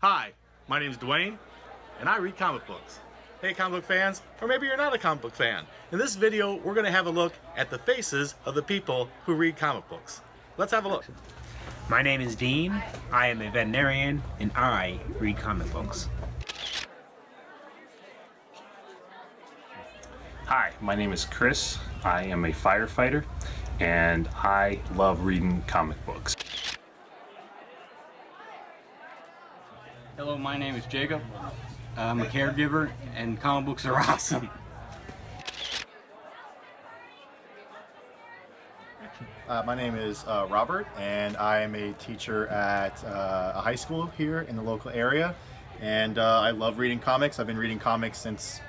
Hi, my name is Dwayne, and I read comic books. Hey comic book fans, or maybe you're not a comic book fan. In this video, we're going to have a look at the faces of the people who read comic books. Let's have a look. My name is Dean, I am a veterinarian, and I read comic books. Hi, my name is Chris. I am a firefighter, and I love reading comic books. Hello, my name is Jacob. I'm a caregiver, and comic books are awesome. My name is Robert, and I am a teacher at a high school here in the local area. And I love reading comics. I've been reading comics since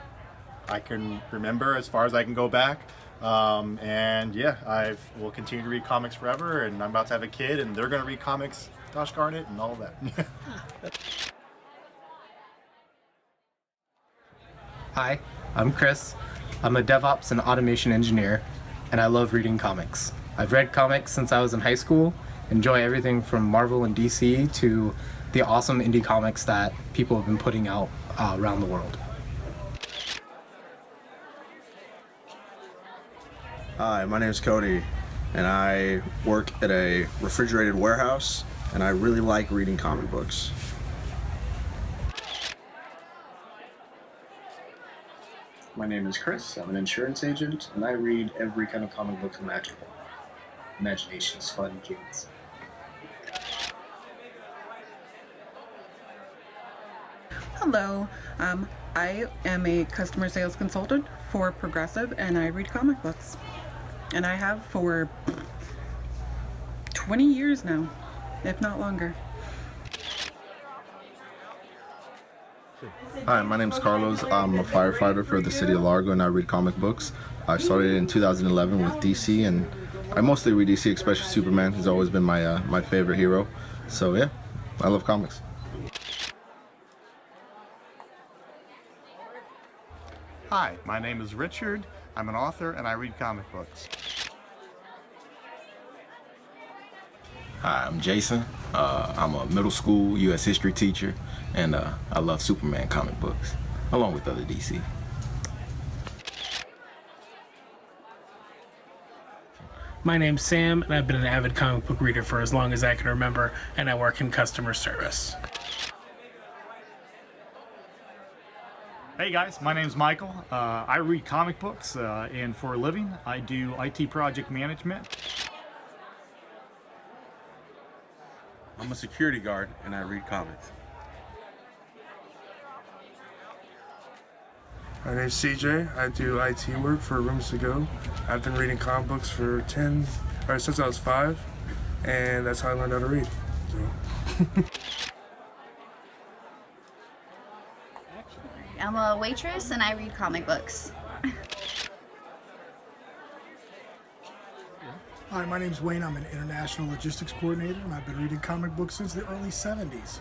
I can remember, as far as I can go back. And yeah, I will continue to read comics forever, and I'm about to have a kid, and they're going to read comics, gosh darn it, and all of that. Hi, I'm Chris. I'm a DevOps and automation engineer, and I love reading comics. I've read comics since I was in high school, enjoy everything from Marvel and DC to the awesome indie comics that people have been putting out around the world. Hi, my name is Cody, and I work at a refrigerated warehouse, and I really like reading comic books. My name is Chris. I'm an insurance agent, and I read every kind of comic book imaginable. Imagination's fun, kids. Hello, I am a customer sales consultant for Progressive, and I read comic books. And I have for 20 years now, if not longer. Hi, my name is Carlos. I'm a firefighter for the city of Largo, and I read comic books. I started in 2011 with DC, and I mostly read DC, especially Superman. He's always been my favorite hero. So yeah, I love comics. Hi, my name is Richard. I'm an author and I read comic books. Hi, I'm Jason. I'm a middle school U.S. history teacher, and I love Superman comic books, along with other DC. My name's Sam, and I've been an avid comic book reader for as long as I can remember, and I work in customer service. Hey guys, my name's Michael. I read comic books, and for a living, I do IT project management. I'm a security guard, and I read comics. My name's CJ. I do IT work for Rooms to Go. I've been reading comic books for since I was 5, and that's how I learned how to read. So. I'm a waitress and I read comic books. Hi, my name's Wayne. I'm an international logistics coordinator, and I've been reading comic books since the early 70s.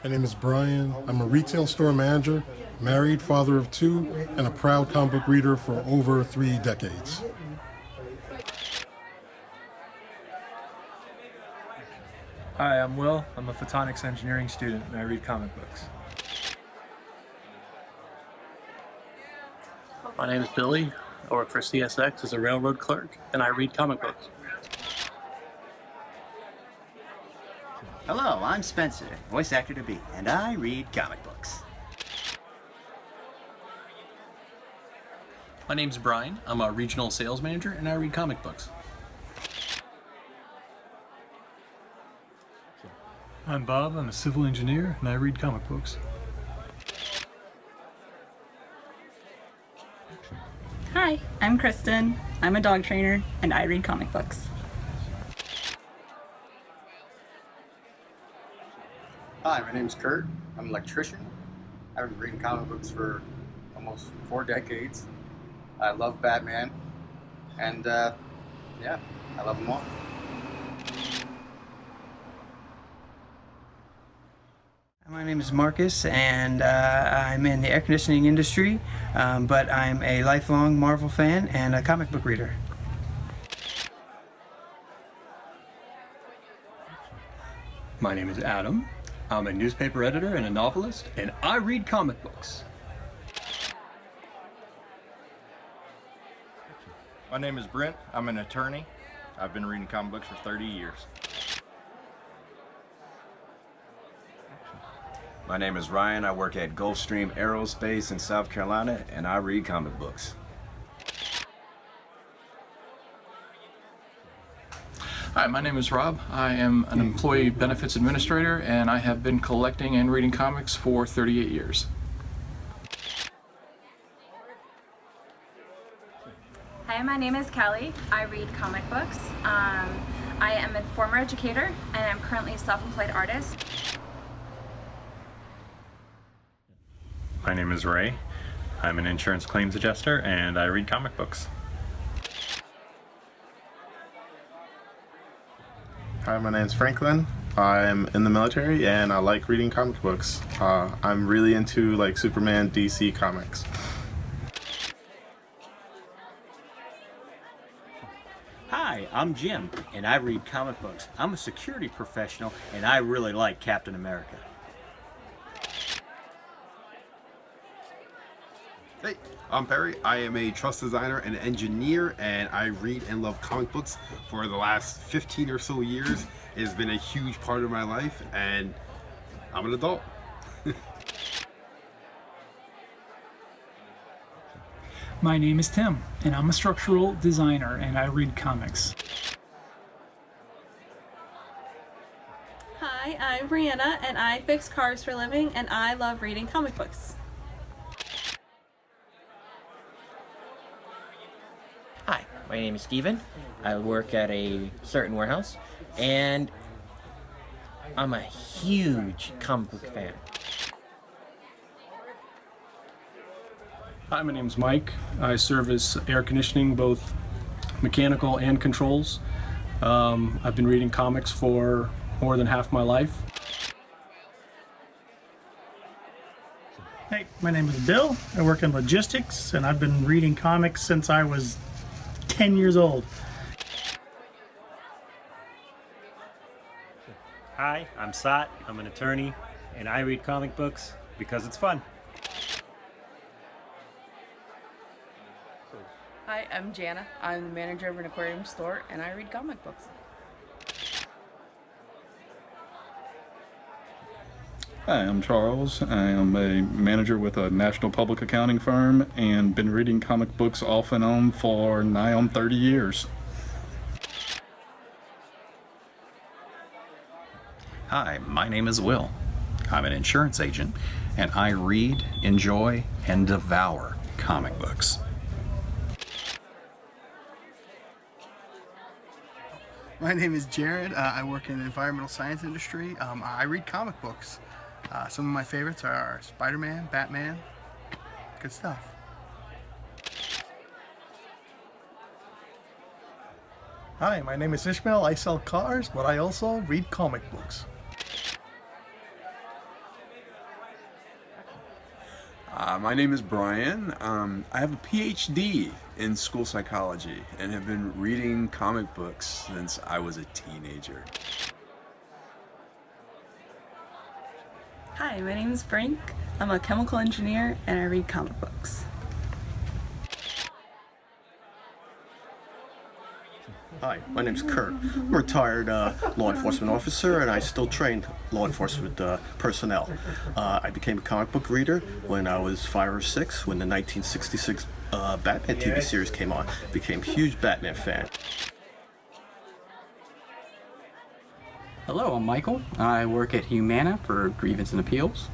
My name is Brian. I'm a retail store manager, married, father of 2, and a proud comic book reader for over 3 decades. Hi, I'm Will. I'm a photonics engineering student, and I read comic books. My name is Billy. I work for CSX as a railroad clerk, and I read comic books. Hello, I'm Spencer, voice actor to be, and I read comic books. My name's Brian. I'm a regional sales manager, and I read comic books. I'm Bob. I'm a civil engineer, and I read comic books. Hi, I'm Kristin. I'm a dog trainer, and I read comic books. Hi, my name's Kurt. I'm an electrician. I've been reading comic books for almost 4 decades. I love Batman, and yeah, I love them all. My name is Marcus, and I'm in the air conditioning industry, but I'm a lifelong Marvel fan and a comic book reader. My name is Adam. I'm a newspaper editor and a novelist, and I read comic books. My name is Brent. I'm an attorney. I've been reading comic books for 30 years. My name is Ryan. I work at Gulfstream Aerospace in South Carolina, and I read comic books. Hi, my name is Rob. I am an employee benefits administrator, and I have been collecting and reading comics for 38 years. Hi, my name is Kelly. I read comic books. I am a former educator, and I'm currently a self-employed artist. My name is Ray. I'm an insurance claims adjuster, and I read comic books. Hi, my name's Franklin. I'm in the military and I like reading comic books. I'm really into like Superman, DC comics. Hi, I'm Jim, and I read comic books. I'm a security professional, and I really like Captain America. Hey, I'm Perry. I am a truss designer and engineer, and I read and love comic books for the last 15 or so years. It has been a huge part of my life, and I'm an adult. My name is Tim, and I'm a structural designer, and I read comics. Hi, I'm Brianna, and I fix cars for a living, and I love reading comic books. Hi, my name is Steven. I work at a certain warehouse, and I'm a huge comic book fan. Hi, my name is Mike. I service air conditioning, both mechanical and controls. I've been reading comics for more than half my life. Hey, my name is Bill. I work in logistics, and I've been reading comics since I was 10 years old. Hi, I'm Sat. I'm an attorney, and I read comic books because it's fun. Hi, I'm Jana. I'm the manager of an aquarium store, and I read comic books. Hi, I'm Charles. I am a manager with a national public accounting firm and been reading comic books off and on for nigh on 30 years. Hi, my name is Will. I'm an insurance agent, and I read, enjoy, and devour comic books. My name is Jared. I work in the environmental science industry. I read comic books. Some of my favorites are Spider-Man, Batman, good stuff. Hi, my name is Ishmael. I sell cars, but I also read comic books. My name is Brian. I have a PhD in school psychology and have been reading comic books since I was a teenager. Hi, my name is Frank. I'm a chemical engineer, and I read comic books. Hi, my name's Kurt. I'm a retired law enforcement officer, and I still train law enforcement personnel. I became a comic book reader when I was 5 or 6, when the 1966 Batman TV series came on. Became a huge Batman fan. Hello, I'm Michael. I work at Humana for Grievance and Appeals.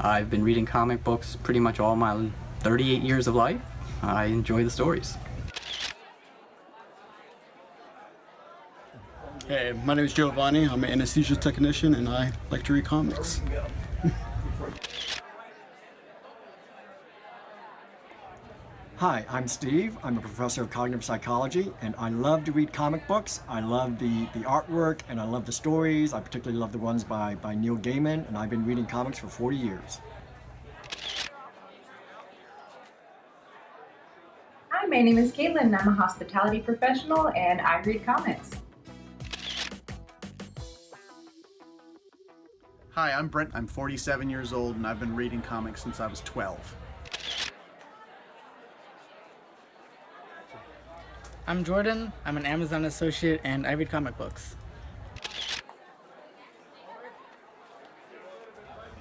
I've been reading comic books pretty much all my 38 years of life. I enjoy the stories. Hey, my name is Giovanni. I'm an anesthesia technician, and I like to read comics. Hi, I'm Steve. I'm a professor of cognitive psychology, and I love to read comic books. I love the artwork, and I love the stories. I particularly love the ones by Neil Gaiman, and I've been reading comics for 40 years. Hi, my name is Caitlin. I'm a hospitality professional, and I read comics. Hi, I'm Brent. I'm 47 years old and I've been reading comics since I was 12. I'm Jordan. I'm an Amazon associate and I read comic books.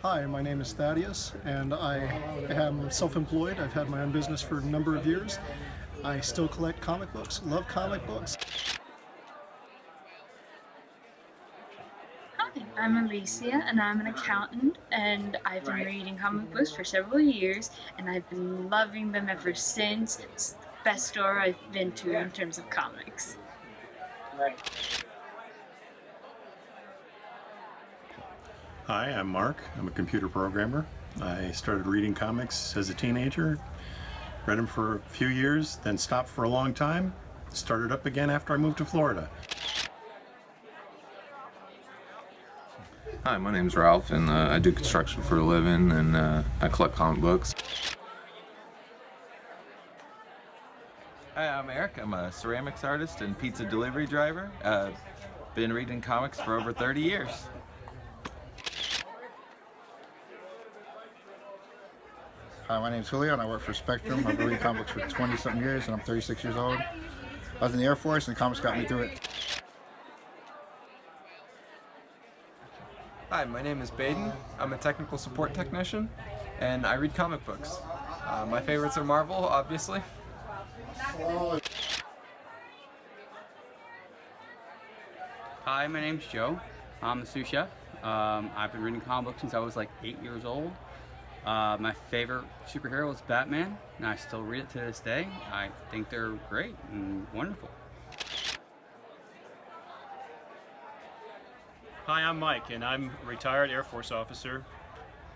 Hi, my name is Thaddeus, and I am self-employed. I've had my own business for a number of years. I still collect comic books, love comic books. Hi, I'm Alicia, and I'm an accountant, and I've been reading comic books for several years, and I've been loving them ever since. It's the best store I've been to in terms of comics. Hi, I'm Mark. I'm a computer programmer. I started reading comics as a teenager, read them for a few years, then stopped for a long time, started up again after I moved to Florida. Hi, my name's Ralph, and I do construction for a living, and I collect comic books. Hi, I'm Eric. I'm a ceramics artist and pizza delivery driver. Been reading comics for over 30 years. Hi, my name's Julio and I work for Spectrum. I've been reading comics for 20-something years and I'm 36 years old. I was in the Air Force and comics got me through it. Hi, my name is Baden. I'm a technical support technician and I read comic books. My favorites are Marvel, obviously. Hi, my name's Joe. I'm a sous chef. I've been reading comic books since I was like 8 years old. My favorite superhero is Batman, and I still read it to this day. I think they're great and wonderful. Hi, I'm Mike, and I'm a retired Air Force officer,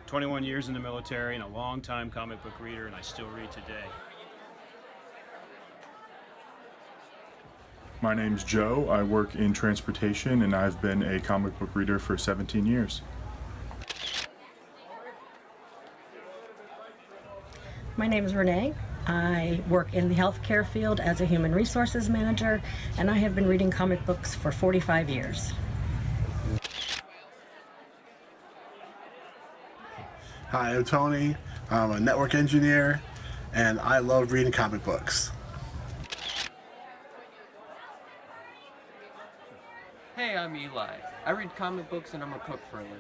21 years in the military, and a long-time comic book reader, and I still read today. My name's Joe. I work in transportation, and I've been a comic book reader for 17 years. My name is Renee. I work in the healthcare field as a human resources manager, and I have been reading comic books for 45 years. Hi, I'm Tony. I'm a network engineer, and I love reading comic books. Hey, I'm Eli. I read comic books and I'm a cook for a living.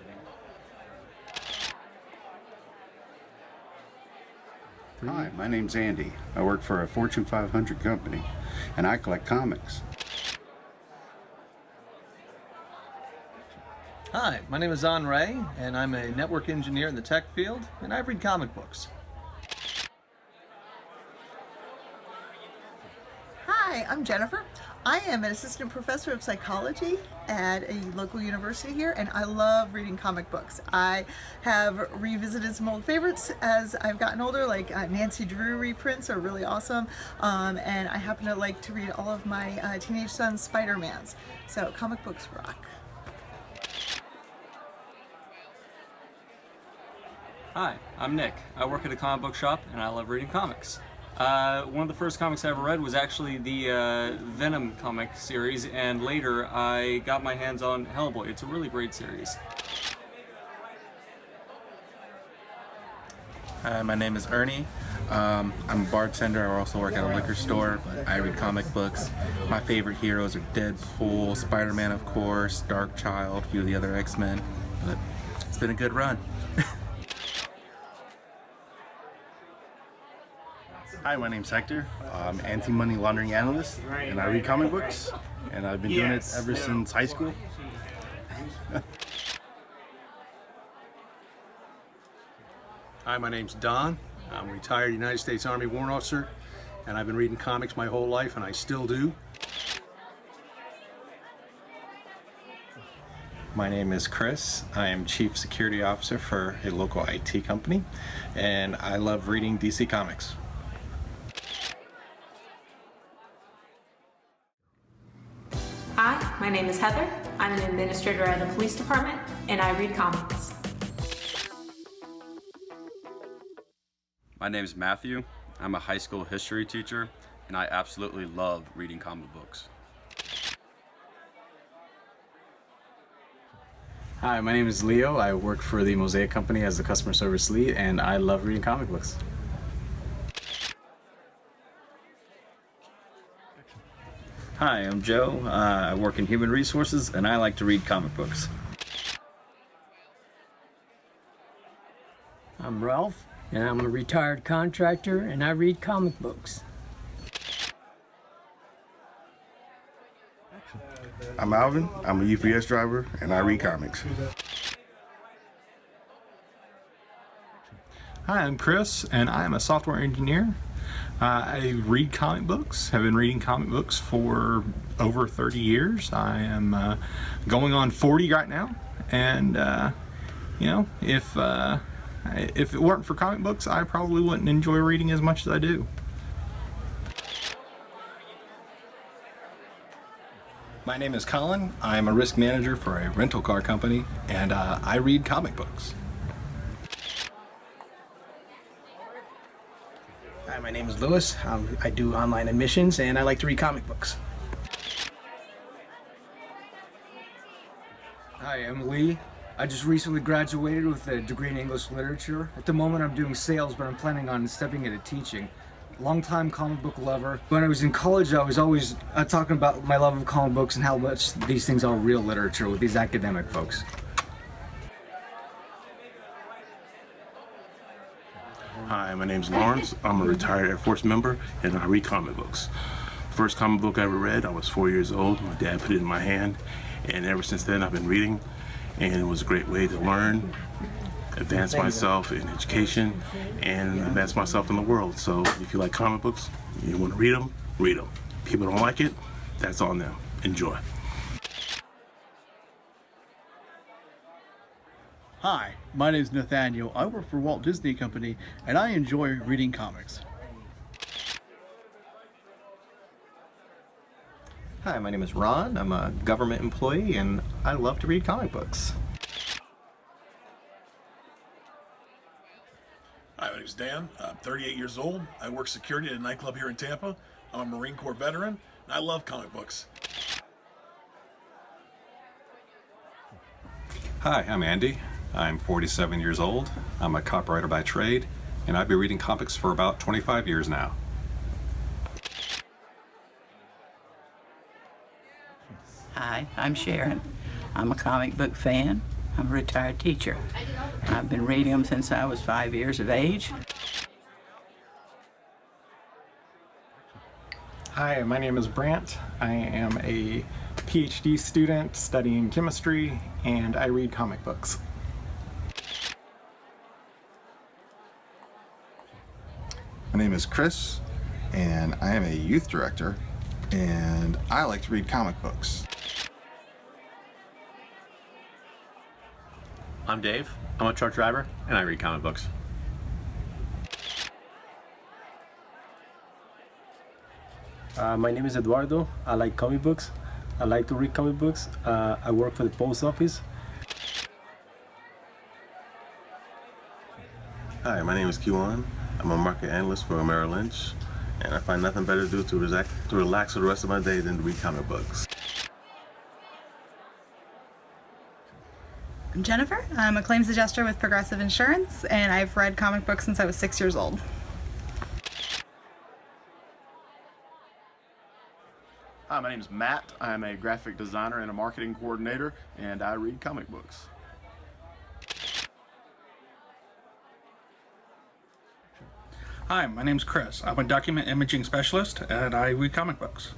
Hi, my name's Andy. I work for a Fortune 500 company, and I collect comics. Hi, my name is Zon Ray, and I'm a network engineer in the tech field, and I read comic books. Hi, I'm Jennifer. I am an assistant professor of psychology at a local university here, and I love reading comic books. I have revisited some old favorites as I've gotten older, like Nancy Drew reprints are really awesome, and I happen to like to read all of my teenage son's Spider-Mans. So comic books rock. Hi, I'm Nick. I work at a comic book shop and I love reading comics. One of the first comics I ever read was actually the Venom comic series, and later I got my hands on Hellboy. It's a really great series. Hi, my name is Ernie. I'm a bartender. I also work at a liquor store, but I read comic books. My favorite heroes are Deadpool, Spider-Man, of course, Darkchild, a few of the other X-Men. But it's been a good run. Hi, my name's Hector. I'm an anti-money laundering analyst, and I read comic books, and I've been doing it ever since high school. Hi, my name's Don. I'm a retired United States Army warrant officer, and I've been reading comics my whole life, and I still do. My name is Chris. I am Chief Security Officer for a local IT company, and I love reading DC Comics. Hi, my name is Heather. I'm an administrator at a police department, and I read comics. My name is Matthew. I'm a high school history teacher, and I absolutely love reading comic books. Hi, my name is Leo. I work for the Mosaic Company as the customer service lead, and I love reading comic books. Hi, I'm Joe. I work in human resources, and I like to read comic books. I'm Ralph, and I'm a retired contractor, and I read comic books. I'm Alvin. I'm a UPS driver, and I read comics. Hi, I'm Chris, and I am a software engineer. I read comic books. Have been reading comic books for over 30 years. I am going on 40 right now, and you know, if it weren't for comic books, I probably wouldn't enjoy reading as much as I do. My name is Colin. I'm a risk manager for a rental car company, and I read comic books. Hi, my name is Lewis. I do online admissions, and I like to read comic books. Hi, I'm Lee. I just recently graduated with a degree in English literature. At the moment I'm doing sales, but I'm planning on stepping into teaching. Long-time comic book lover. When I was in college, I was always talking about my love of comic books and how much these things are real literature with these academic folks. Hi, my name's Lawrence. I'm a retired Air Force member, and I read comic books. First comic book I ever read, I was 4 years old. My dad put it in my hand, and ever since then I've been reading, and it was a great way to learn, advance myself in education, and advance myself in the world. So if you like comic books, you want to read them, read them. People don't like it, that's on them. Enjoy. Hi, my name is Nathaniel. I work for Walt Disney Company, and I enjoy reading comics. Hi, my name is Ron. I'm a government employee, and I love to read comic books. Hi, my name is Dan. I'm 38 years old. I work security at a nightclub here in Tampa. I'm a Marine Corps veteran, and I love comic books. Hi, I'm Andy. I'm 47 years old. I'm a copywriter by trade, and I've been reading comics for about 25 years now. Hi, I'm Sharon. I'm a comic book fan. I'm a retired teacher. I've been reading them since I was 5 years of age. Hi, my name is Brant. I am a PhD student studying chemistry, and I read comic books. My name is Chris, and I am a youth director, and I like to read comic books. I'm Dave. I'm a truck driver, and I read comic books. My name is Eduardo. I like comic books. I like to read comic books. I work for the post office. Hi, my name is Kiwan. I'm a market analyst for Merrill Lynch, and I find nothing better to do to relax for the rest of my day than to read comic books. I'm Jennifer. I'm a claims adjuster with Progressive Insurance, and I've read comic books since I was 6 years old. Hi, my name is Matt. I'm a graphic designer and a marketing coordinator, and I read comic books. Hi, my name's Chris. I'm a document imaging specialist, and I read comic books.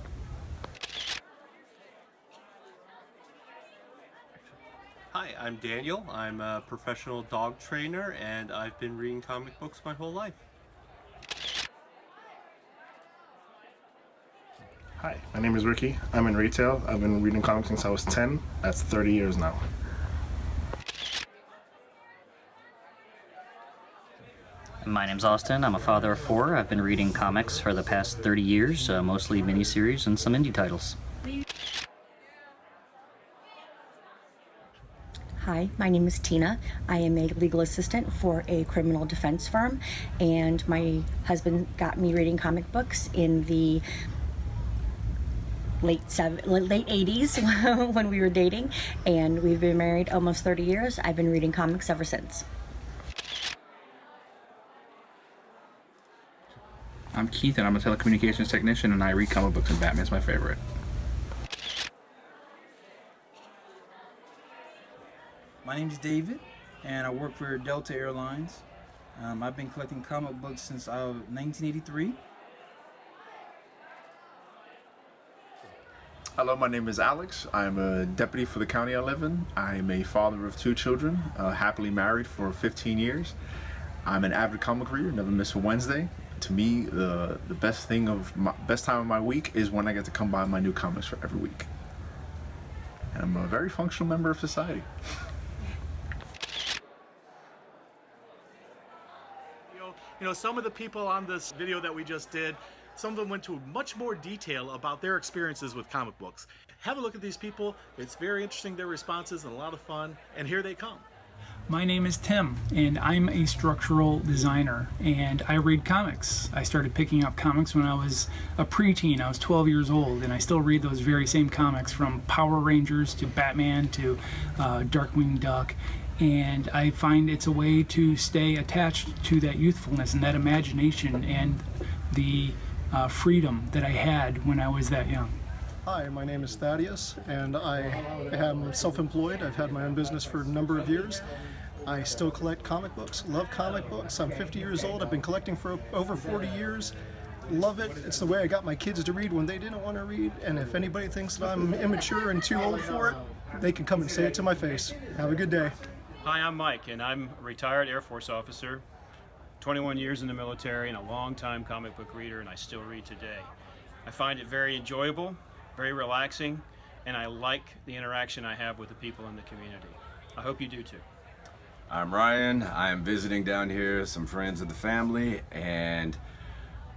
Hi, I'm Daniel. I'm a professional dog trainer, and I've been reading comic books my whole life. Hi, my name is Ricky. I'm in retail. I've been reading comics since I was 10. That's 30 years now. My name's Austin. I'm a father of 4. I've been reading comics for the past 30 years, mostly miniseries and some indie titles. Hi, my name is Tina. I am a legal assistant for a criminal defense firm, and my husband got me reading comic books in the late 80s when we were dating, and we've been married almost 30 years. I've been reading comics ever since. I'm Keith, and I'm a telecommunications technician, and I read comic books, and Batman's my favorite. My name's David, and I work for Delta Airlines. I've been collecting comic books since 1983. Hello, my name is Alex. I'm a deputy for the county I live in. I'm a father of 2 children, happily married for 15 years. I'm an avid comic reader, never miss a Wednesday. To me, the best time of my week is when I get to come buy my new comics for every week. And I'm a very functional member of society. You know, some of the people on this video that we just did, some of them went to much more detail about their experiences with comic books. Have a look at these people. It's very interesting, their responses, and a lot of fun. And here they come. My name is Tim, and I'm a structural designer, and I read comics. I started picking up comics when I was a preteen. I was 12 years old, and I still read those very same comics, from Power Rangers to Batman to Darkwing Duck. And I find it's a way to stay attached to that youthfulness and that imagination and the freedom that I had when I was that young. Hi, my name is Thaddeus, and I am self-employed. I've had my own business for a number of years. I still collect comic books, love comic books. I'm 50 years old. I've been collecting for over 40 years. Love it. It's the way I got my kids to read when they didn't want to read. And if anybody thinks that I'm immature and too old for it, they can come and say it to my face. Have a good day. Hi, I'm Mike, and I'm a retired Air Force officer, 21 years in the military, and a long-time comic book reader, and I still read today. I find it very enjoyable, very relaxing, and I like the interaction I have with the people in the community. I hope you do too. I'm Ryan. I'm visiting down here, some friends of the family, and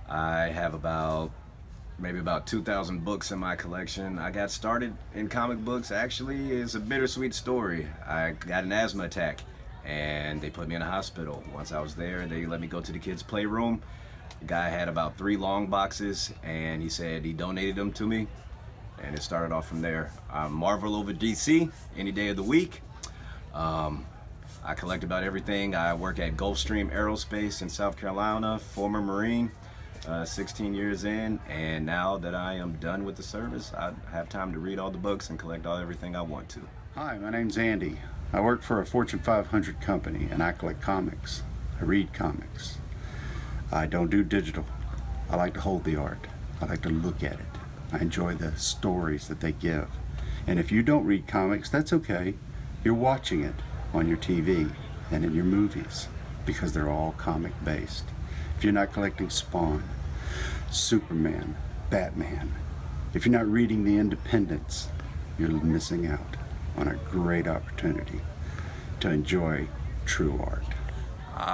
I have maybe about 2,000 books in my collection. I got started in comic books. Actually, it's a bittersweet story. I got an asthma attack, and they put me in a hospital. Once I was there, they let me go to the kids' playroom. The guy had about 3 long boxes, and he said he donated them to me, and it started off from there. I'm Marvel over DC any day of the week. I collect about everything. I work at Gulfstream Aerospace in South Carolina, former Marine, 16 years in, and now that I am done with the service, I have time to read all the books and collect everything I want to. Hi, my name's Andy. I work for a Fortune 500 company, and I collect comics. I read comics. I don't do digital. I like to hold the art. I like to look at it. I enjoy the stories that they give. And if you don't read comics, that's okay. You're watching it on your TV and in your movies, because they're all comic based. If you're not collecting Spawn, Superman, Batman, if you're not reading The Independents, you're missing out on a great opportunity to enjoy true art.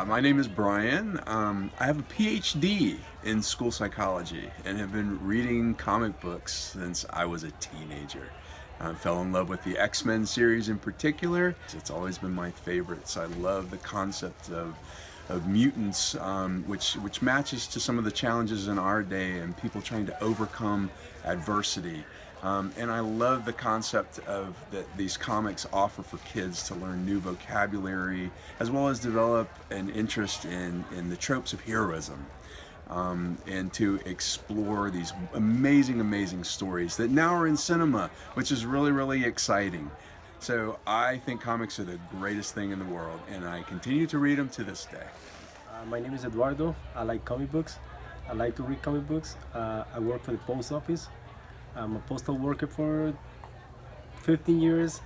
My name is Brian. I have a PhD in school psychology and have been reading comic books since I was a teenager. I fell in love with the X-Men series in particular. It's always been my favorites. I love the concept of mutants, which matches to some of the challenges in our day and people trying to overcome adversity. And I love the concept of that these comics offer for kids to learn new vocabulary, as well as develop an interest in the tropes of heroism. And to explore these amazing stories that now are in cinema, which is really exciting. So I think comics are the greatest thing in the world, and I continue to read them to this day. My name is Eduardo. I like comic books. I like to read comic books. I work for the post office. I'm a postal worker for 15 years.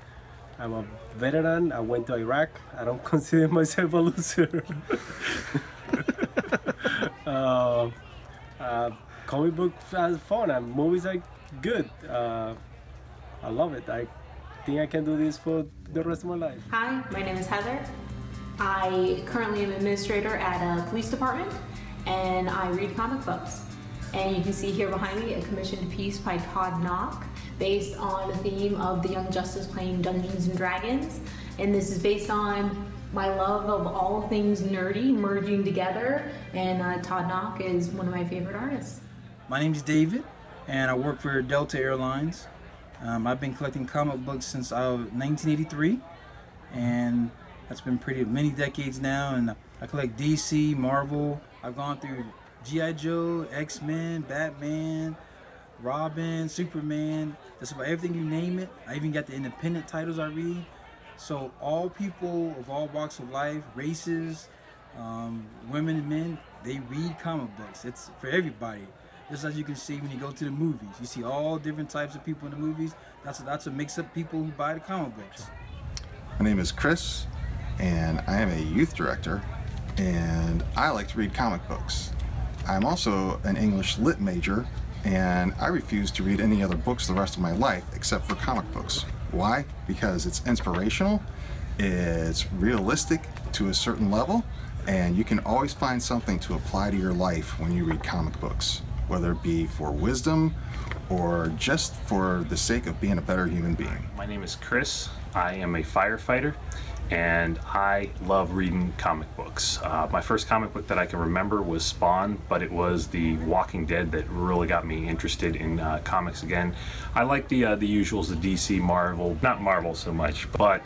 I'm a veteran. I went to Iraq. I don't consider myself a loser. Comic book is fun and movies are good. I love it. I think I can do this for the rest of my life. Hi, my name is Heather. I currently am an administrator at a police department, and I read comic books. And you can see here behind me a commissioned piece by Todd Knock based on the theme of the Young Justice playing Dungeons and Dragons. And this is based on my love of all things nerdy merging together, and Todd Knock is one of my favorite artists. My name's David, and I work for Delta Airlines. I've been collecting comic books since 1983, and that's been pretty many decades now. And I collect DC, Marvel. I've gone through G.I. Joe, X-Men, Batman, Robin, Superman, just about everything you name it. I even got the independent titles I read. So all people of all walks of life, races, women and men, they read comic books. It's for everybody. Just as you can see when you go to the movies. You see all different types of people in the movies. That's what makes up people who buy the comic books. My name is Chris, and I am a youth director, and I like to read comic books. I'm also an English lit major, and I refuse to read any other books the rest of my life except for comic books. Why? Because it's inspirational, it's realistic to a certain level, and you can always find something to apply to your life when you read comic books, whether it be for wisdom or just for the sake of being a better human being. My name is Chris. I am a firefighter, and I love reading comic books. My first comic book that I can remember was Spawn, but it was The Walking Dead that really got me interested in comics again. I like the usuals, the DC, Marvel, not Marvel so much, but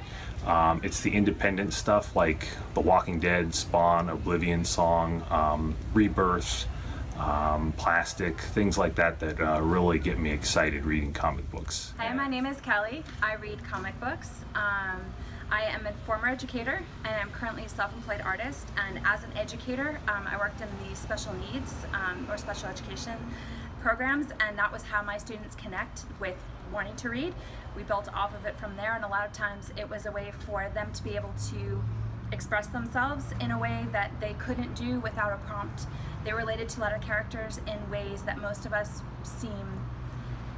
it's the independent stuff like The Walking Dead, Spawn, Oblivion Song, Rebirth, Plastic, things like that really get me excited reading comic books. Hi, my name is Kelly. I read comic books. I am a former educator, and I'm currently a self-employed artist. And as an educator, I worked in the special needs or special education programs, and that was how my students connect with wanting to read. We built off of it from there, and a lot of times it was a way for them to be able to express themselves in a way that they couldn't do without a prompt. They related to letter characters in ways that most of us seem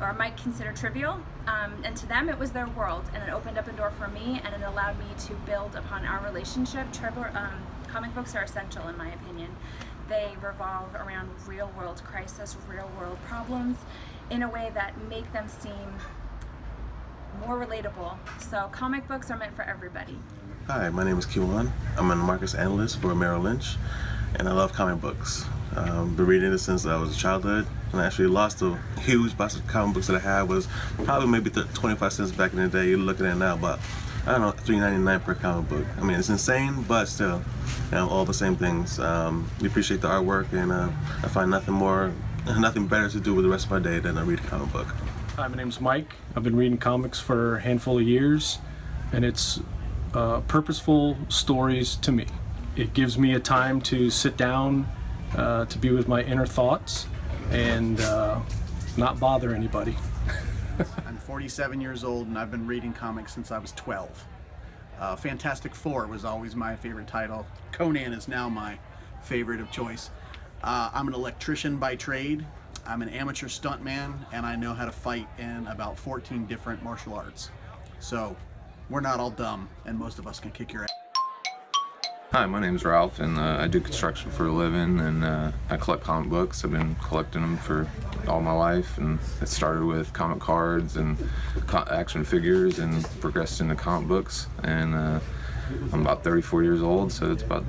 or might consider trivial, and to them it was their world, and it opened up a door for me, and it allowed me to build upon our relationship. Comic books are essential in my opinion. They revolve around real world crisis, real world problems in a way that make them seem more relatable. So comic books are meant for everybody. Hi, my name is Kiwan. I'm a markets analyst for Merrill Lynch, and I love comic books. Been reading it since I was a childhood, and I actually lost a huge box of comic books that I had. Was probably maybe 25 cents back in the day. You're looking at it now, but I don't know, $3.99 per comic book. I mean, it's insane, but still, all the same things. We appreciate the artwork, and I find nothing better to do with the rest of my day than to read a comic book. Hi, my name's Mike. I've been reading comics for a handful of years, and it's purposeful stories to me. It gives me a time to sit down, to be with my inner thoughts, and not bother anybody. I'm 47 years old, and I've been reading comics since I was 12. Fantastic Four was always my favorite title. Conan is now my favorite of choice. I'm an electrician by trade. I'm an amateur stuntman, and I know how to fight in about 14 different martial arts. So we're not all dumb, and most of us can kick your ass. Hi, my name is Ralph, and I do construction for a living, and I collect comic books. I've been collecting them for all my life, and it started with comic cards and action figures and progressed into comic books. And I'm about 34 years old, so it's about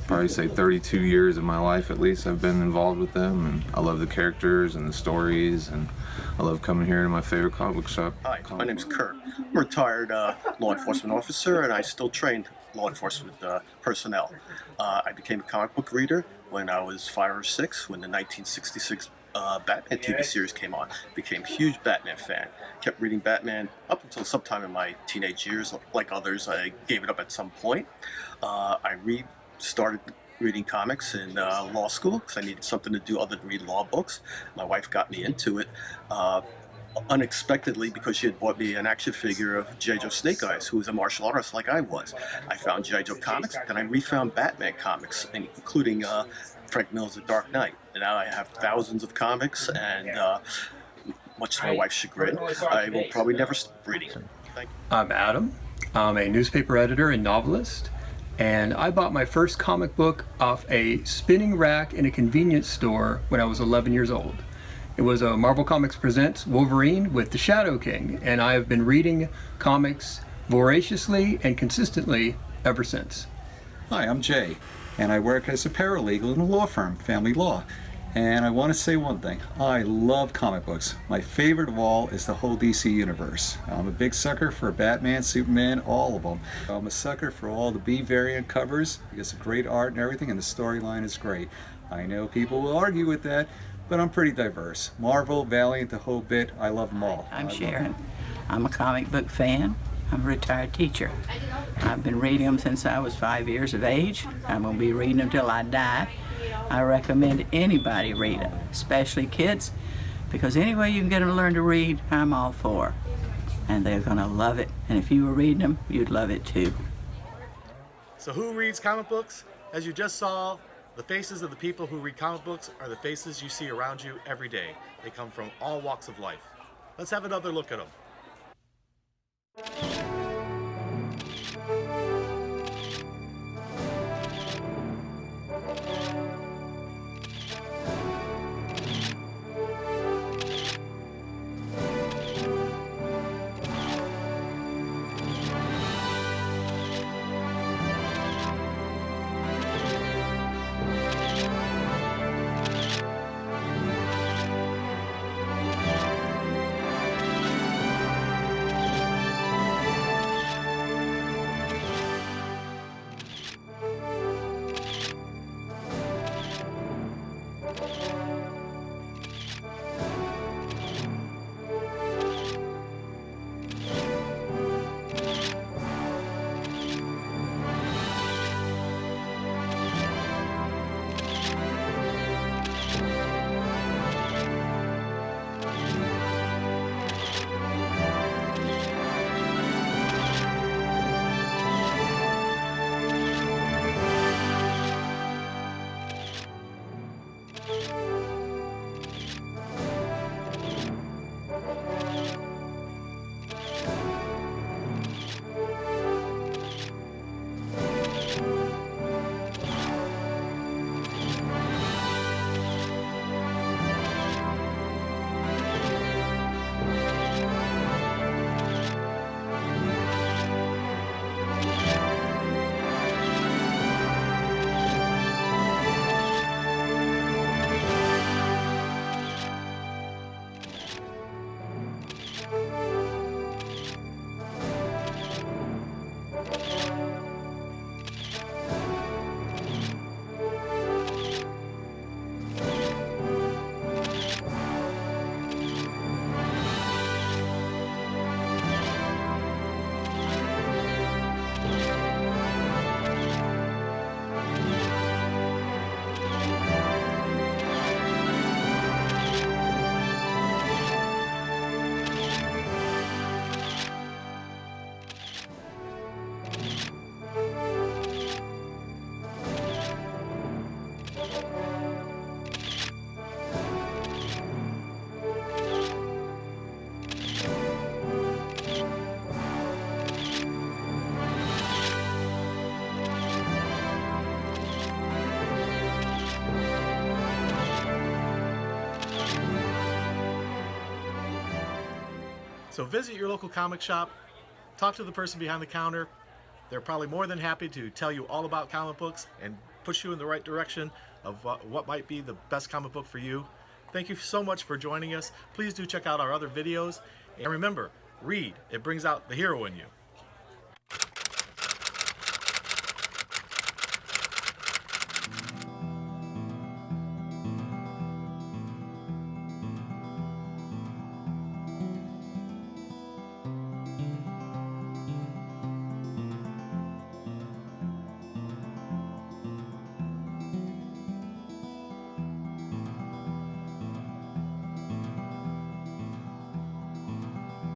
probably say 32 years of my life at least I've been involved with them, and I love the characters and the stories, and I love coming here to my favorite comic book shop. Hi, my name's Kurt. I'm a retired law enforcement officer, and I still train law enforcement personnel. I became a comic book reader when I was 5 or 6, when the 1966 Batman TV series came on. Became a huge Batman fan. Kept reading Batman up until sometime in my teenage years. Like others, I gave it up at some point. I started reading comics in law school because I needed something to do other than read law books. My wife got me into it unexpectedly because she had bought me an action figure of G.I. Joe Snake Eyes, who was a martial artist like I was. I found G.I. Joe comics, then I refound Batman comics, including Frank Miller's The Dark Knight. And now I have thousands of comics, and much to my wife's chagrin, I will probably never stop reading. Thank you. I'm Adam. I'm a newspaper editor and novelist, and I bought my first comic book off a spinning rack in a convenience store when I was 11 years old. It was a Marvel Comics Presents Wolverine with the Shadow King, and I have been reading comics voraciously and consistently ever since. Hi, I'm Jay, and I work as a paralegal in a law firm, Family Law. And I want to say one thing. I love comic books. My favorite of all is the whole DC universe. I'm a big sucker for Batman, Superman, all of them. I'm a sucker for all the B variant covers because of great art and everything, and the storyline is great. I know people will argue with that, but I'm pretty diverse. Marvel, Valiant, the whole bit, I love them all. I'm Sharon. I'm a comic book fan. I'm a retired teacher. I've been reading them since I was 5 years of age. I'm going to be reading them till I die. I recommend anybody read them, especially kids, because any way you can get them to learn to read, I'm all for. And they're going to love it. And if you were reading them, you'd love it too. So who reads comic books? As you just saw, the faces of the people who read comic books are the faces you see around you every day. They come from all walks of life. Let's have another look at them. So visit your local comic shop, talk to the person behind the counter. They're probably more than happy to tell you all about comic books and push you in the right direction of what might be the best comic book for you. Thank you so much for joining us. Please do check out our other videos. And remember, read. It brings out the hero in you.